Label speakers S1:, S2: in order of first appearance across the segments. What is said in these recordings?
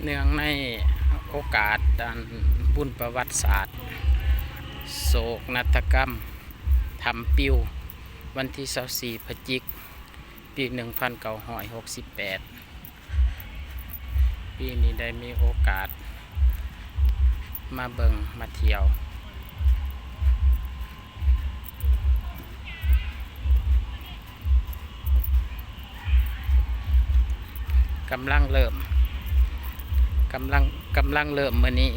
S1: เนื่องในโอกาสด้านบุญประวัติศาสตร์โศกนาฏกรรมทำปิววันที่24พฤศจิกปี1968ปีนี้ได้มีโอกาสมาเบิงมาเที่ยวกำลังเริ่มมื้อนี้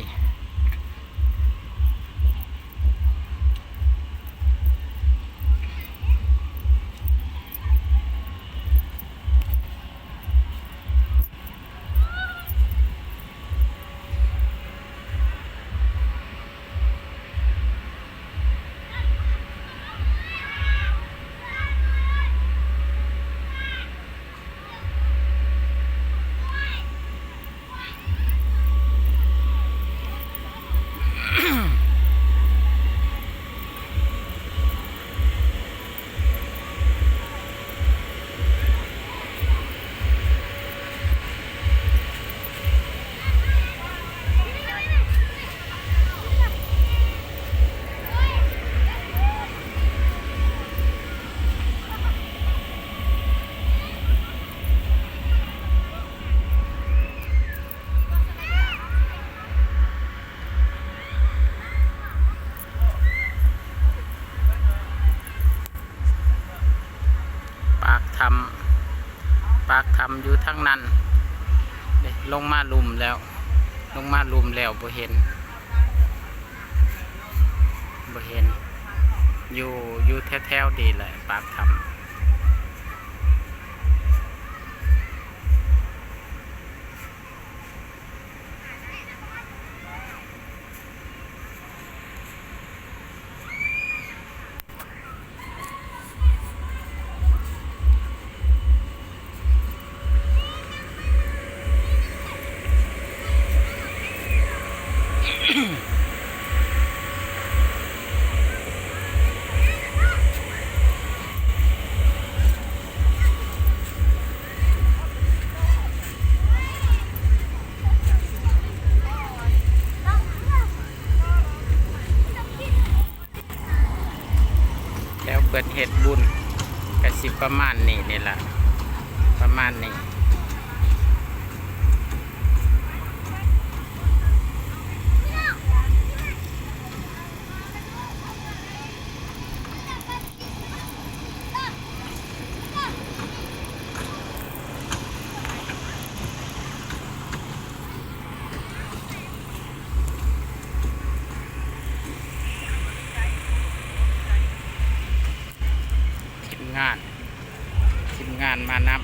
S1: ปากทำอยู่ทั้งนั้นลงมาลุมแล้วบ่เห็นอยู่แถวๆดีเลยปากทำแล้วเปิดเฮ็ดบุญก็สิประมาณนี้นี่ล่ะประมาณนี้ทีมงานมานับ